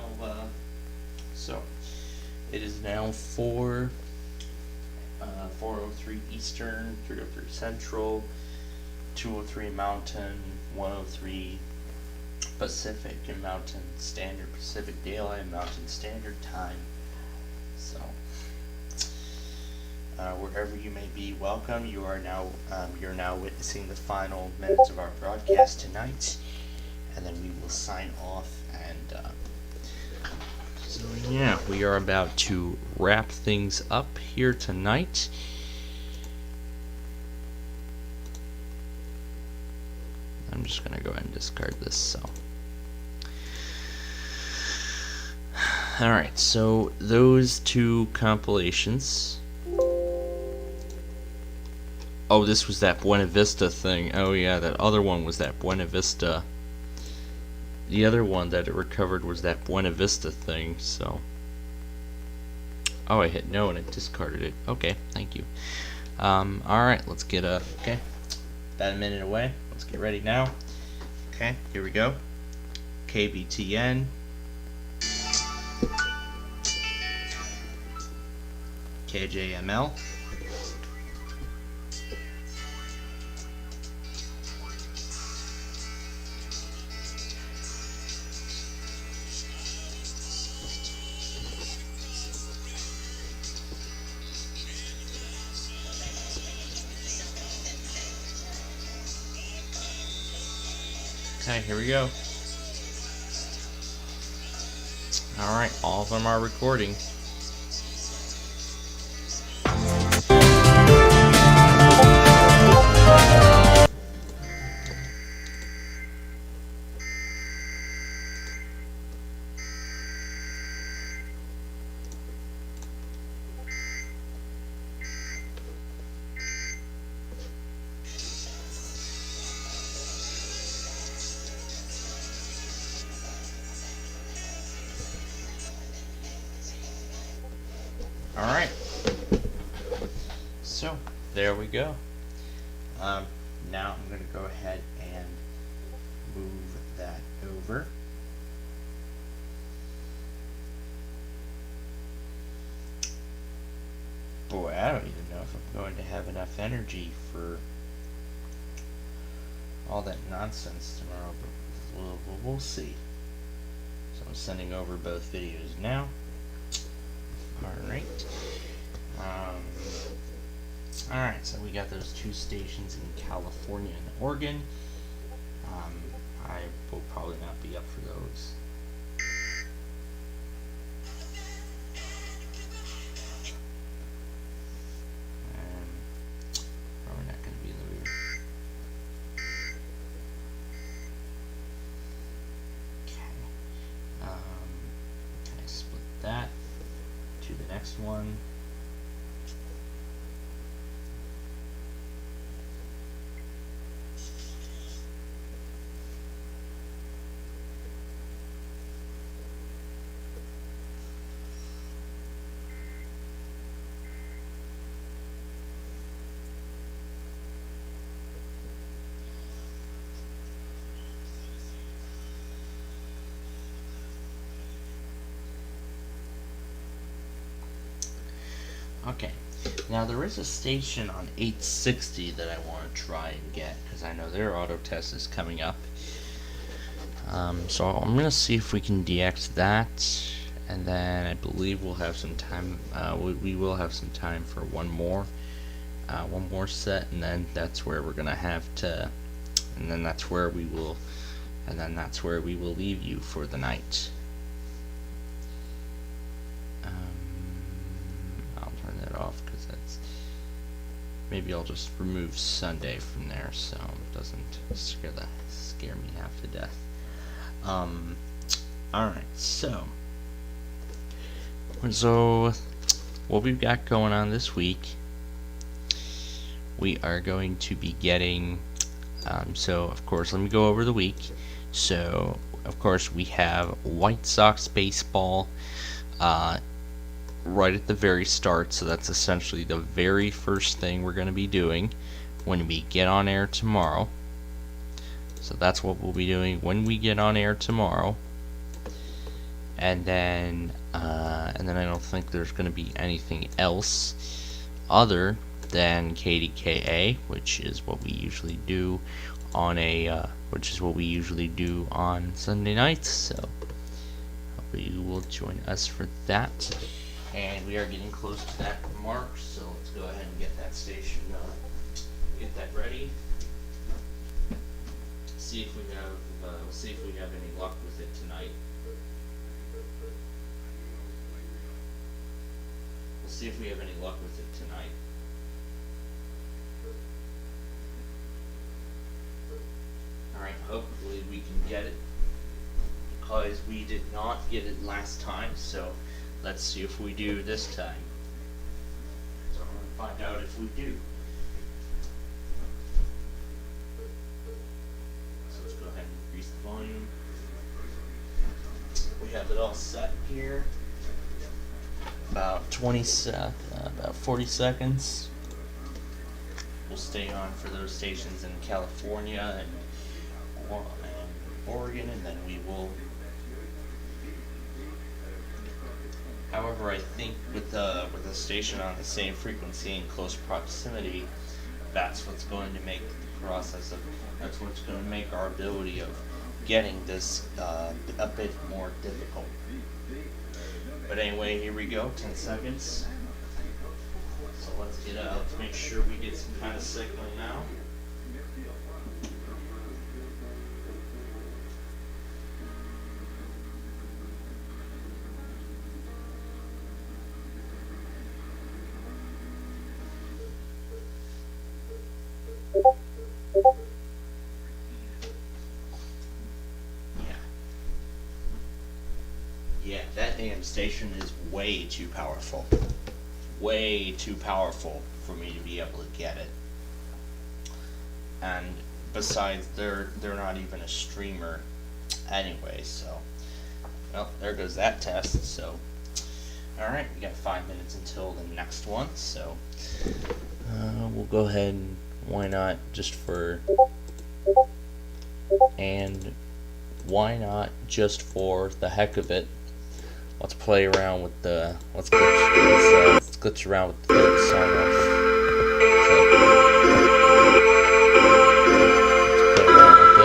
It is now 4:03 Eastern, 3:03 Central, 2:03 Mountain, 1:03 Pacific and Mountain Standard, Pacific Daylight and Mountain Standard Time. So wherever you may be, welcome. You're now witnessing the final minutes of our broadcast tonight, and then we will sign off. And so yeah, we are about to wrap things up here tonight. I'm just gonna go ahead and discard this. So alright, so those two compilations. Oh, this was that Buena Vista thing. Oh yeah, that other one was that Buena Vista. The other one that it recovered was that Buena Vista thing, so. Oh, I hit no and it discarded it. Okay, thank you. Alright, let's get okay. About a minute away. Let's get ready now. Okay, here we go. KBTN. KJML. Okay, here we go. Alright, all of them are recording. Alright, so there we go. Now I'm going to go ahead and move that over. Boy, I don't even know if I'm going to have enough energy for all that nonsense tomorrow, but we'll see. So I'm sending over both videos now. Alright. Alright, so we got those two stations in California and Oregon. I will probably not be up for those. Probably not going to be in the mood. Okay. Can I split that to the next one? Okay, now there is a station on 860 that I want to try and get, because I know their auto test is coming up. So I'm going to see if we can DX that, and then I believe we'll have some time, we will have some time for one more set, and then that's where we're going to have to, and then that's where we will leave you for the night. Off because that's, maybe I'll just remove Sunday from there so it doesn't scare me half to death. Alright, so what we've got going on this week, we are going to be getting so of course let me go over the week. So, of course, we have White Sox baseball right at the very start. So that's essentially the very first thing we're going to be doing when we get on air tomorrow. So that's what we'll be doing when we get on air tomorrow. And then I don't think there's going to be anything else other than KDKA, which is what we usually do on Sunday nights. So hope you will join us for that. And we are getting close to that mark, so let's go ahead and get that station, get that ready. See if we have any luck with it tonight. We'll see if we have any luck with it tonight. Alright, hopefully we can get it, because we did not get it last time, so let's see if we do this time. So I'm going to find out if we do. So let's go ahead and increase the volume. We have it all set here. About 40 seconds. We'll stay on for those stations in California and Oregon, and then we will. However, I think with the station on the same frequency in close proximity, that's what's going to make that's what's going to make our ability of getting this a bit more difficult. But anyway, here we go, 10 seconds. So let's make sure we get some kind of signal now. Yeah, that damn station is way too powerful. Way too powerful for me to be able to get it. And besides, they're not even a streamer anyway, so. Well, there goes that test, so. Alright, we got 5 minutes until the next one, so. We'll go ahead and why not just for the heck of it. Let's play around with let's glitch around with the third sign off. Let's play around with it.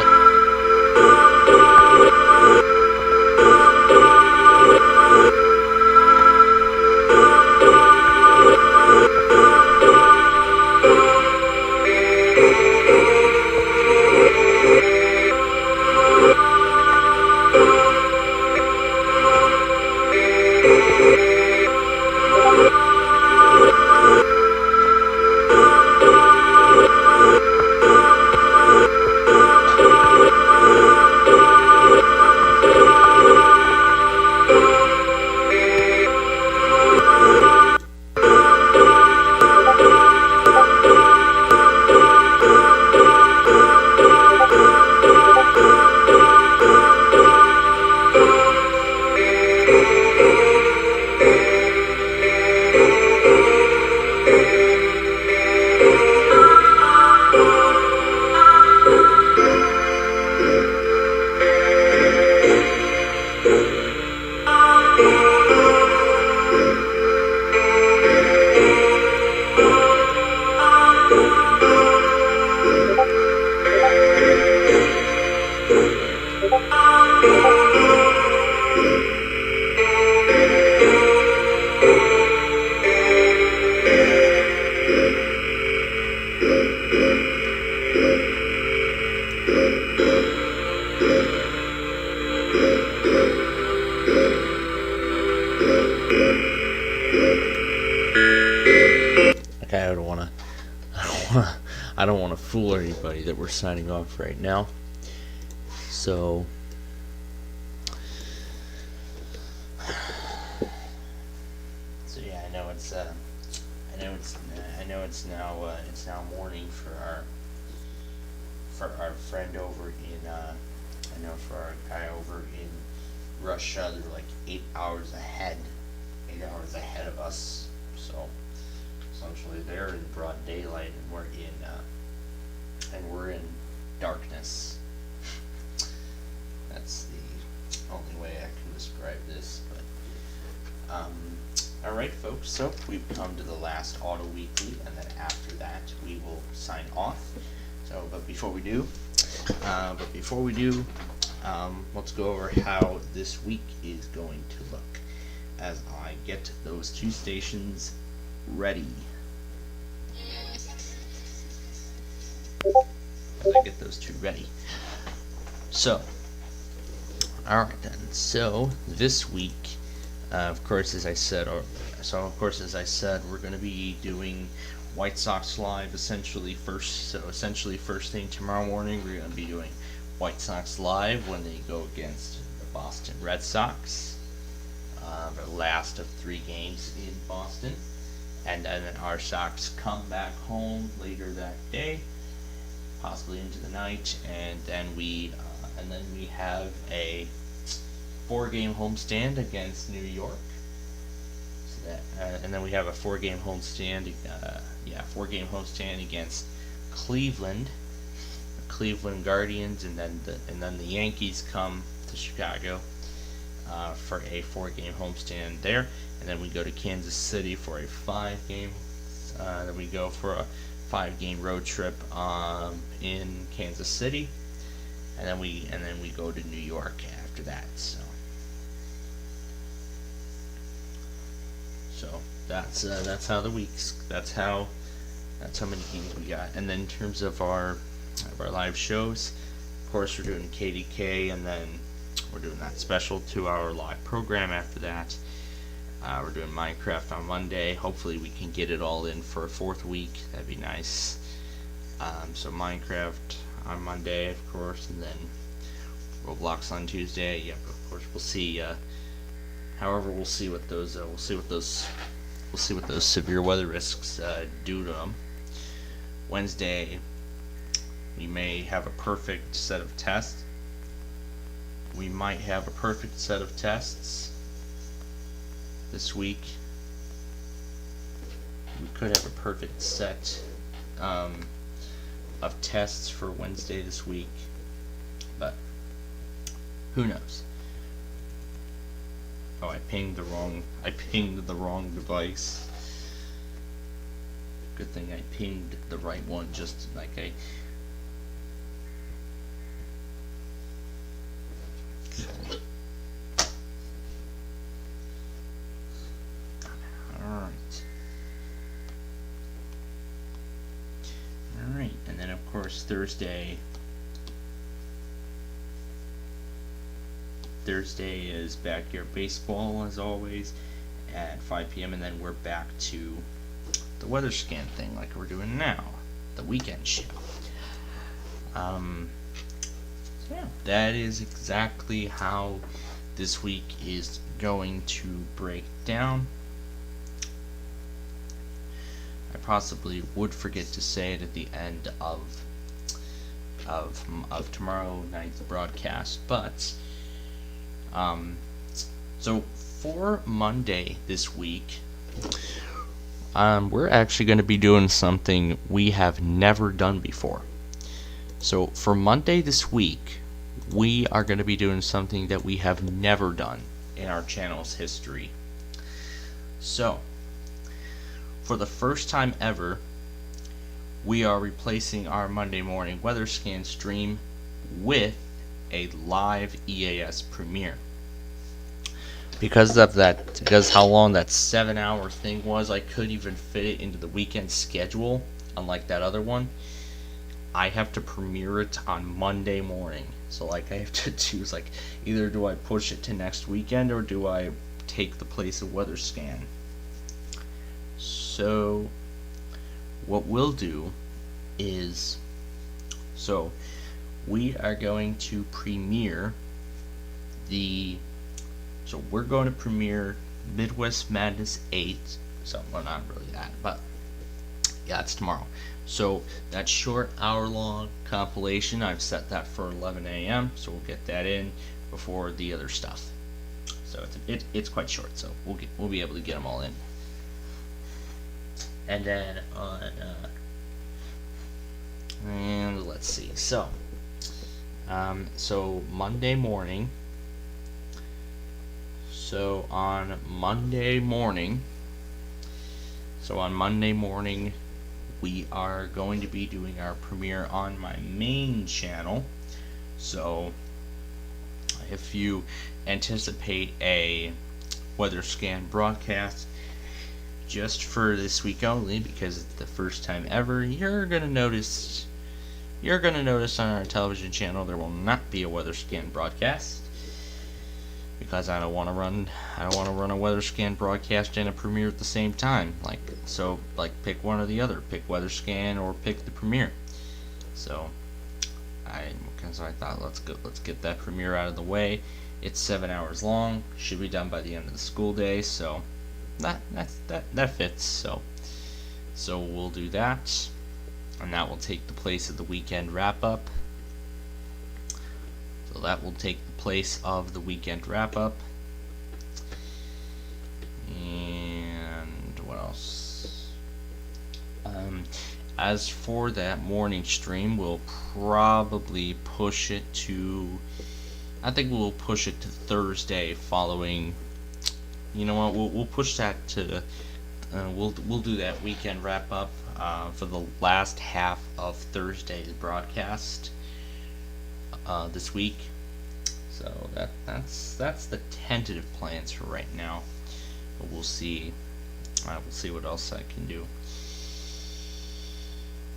I don't want to fool anybody that we're signing off right now. So yeah, I know it's now morning for our friend over in I know for our guy over in Russia, they're like 8 hours ahead. 8 hours ahead of us. So essentially they're in broad daylight and we're in darkness. That's the only way I can describe this, but alright folks, so we've come to the last Auto Weekly, and then after that we will sign off. So, but before we do, let's go over how this week is going to look as I get those two stations ready. So, alright then, so this week, of course, as I said, we're going to be doing White Sox Live essentially first thing tomorrow morning. We're going to be doing White Sox Live when they go against the Boston Red Sox, the last of 3 games in Boston, and then our Sox come back home later that day, possibly into the night, and then we have a 4-game homestand against New York. So that, and then we have a 4-game homestand, 4-game homestand against Cleveland, the Cleveland Guardians, and then the Yankees come to Chicago for a 4-game homestand there, and then we go to Kansas City for a 5-game. Then we go for a 5-game road trip in Kansas City, and then we go to New York after that. So that's how the weeks. That's how many games we got. And then in terms of our live shows, of course we're doing KDK, and then we're doing that special 2-hour live program after that. We're doing Minecraft on Monday. Hopefully we can get it all in for a 4th week. That'd be nice. So Minecraft on Monday, of course, and then Roblox on Tuesday. Yep, of course we'll see. However, we'll see what those severe weather risks do to them. Wednesday, we may have a perfect set of tests. We might have a perfect set of tests this week. We could have a perfect set of tests for Wednesday this week, but who knows? Oh, I pinged the wrong device. Good thing I pinged the right one, just like I. Alright, and then of course Thursday is backyard baseball as always at 5 p.m. and then we're back to the weather scan thing like we're doing now, the weekend show. So yeah, that is exactly how this week is going to break down. I possibly would forget to say it at the end of tomorrow night's broadcast, but so for Monday this week, we're actually going to be doing something we have never done before. So for Monday this week, we are going to be doing something that we have never done in our channel's history. So for the first time ever, we are replacing our Monday morning weather scan stream with a live EAS premiere. Because how long that 7-hour thing was, I couldn't even fit it into the weekend schedule, unlike that other one. I have to premiere it on Monday morning. So like I have to choose, like, either do I push it to next weekend or do I take the place of weather scan. So what we'll do is, so we are going to premiere we're going to premiere Midwest Madness 8, so well, not really that, but Yeah, it's tomorrow. So that short hour-long compilation, I've set that for 11 a.m. So we'll get that in before the other stuff. So it's quite short. So we'll be able to get them all in. And then on and let's see. So Monday morning. So on Monday morning, we are going to be doing our premiere on my main channel. So if you anticipate a weather scan broadcast just for this week only, because it's the first time ever, you're gonna notice on our television channel there will not be a weather scan broadcast, because I don't want to run a weather scan broadcast and a premiere at the same time. So pick one or the other. Pick weather scan or pick the premiere. So I thought let's get that premiere out of the way. It's 7 hours long. Should be done by the end of the school day. So that fits. So we'll do that, and that will take the place of the weekend wrap up. So that will take the place of the weekend wrap up. And what else? As for that morning stream, we'll probably push it to, I think we'll push it to Thursday following. You know what? We'll push that to. We'll do that weekend wrap up for the last half of Thursday's broadcast this week. So that's the tentative plans for right now. But we'll see. We'll see what else I can do.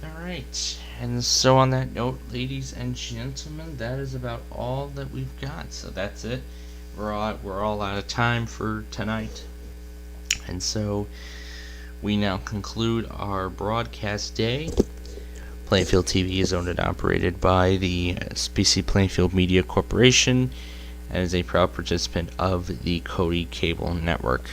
Alright, and so on that note, ladies and gentlemen, that is about all that we've got. So that's it. We're all out of time for tonight. And so we now conclude our broadcast day. Plainfield TV is owned and operated by the SPCPlainfield Media Corporation and is a proud participant of the Cody Cable Network.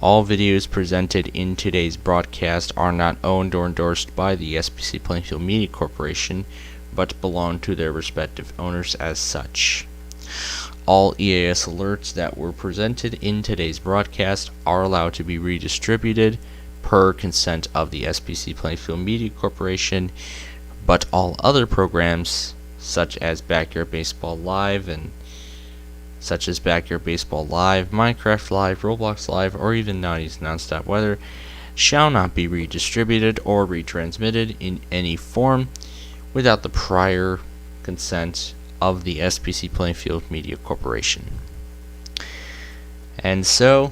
All videos presented in today's broadcast are not owned or endorsed by the SPC Plainfield Media Corporation, but belong to their respective owners as such. All EAS alerts that were presented in today's broadcast are allowed to be redistributed per consent of the SPC Plainfield Media Corporation, but all other programs, such as Backyard Baseball Live, Minecraft Live, Roblox Live, or even Naughty's Nonstop Weather, shall not be redistributed or retransmitted in any form without the prior consent of the SPC Plainfield Media Corporation. And so,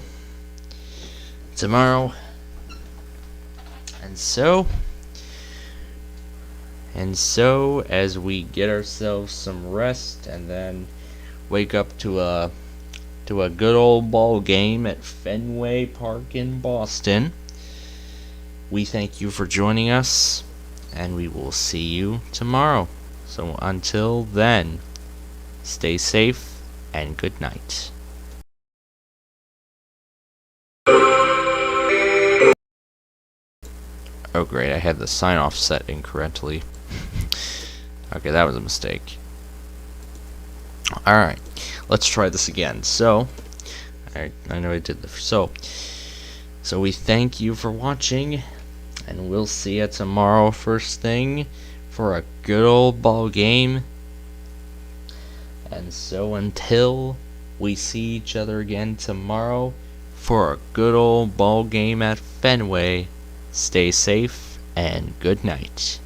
tomorrow, and so as we get ourselves some rest and then wake up to a good old ball game at Fenway Park in Boston, we thank you for joining us, and we will see you tomorrow. So until then, stay safe and good night. Oh great, I had the sign off set incorrectly. Okay, that was a mistake. Alright, let's try this again. So, I know I did this. So we thank you for watching, and we'll see you tomorrow first thing for a good old ball game. And so until we see each other again tomorrow for a good old ball game at Fenway, stay safe and good night.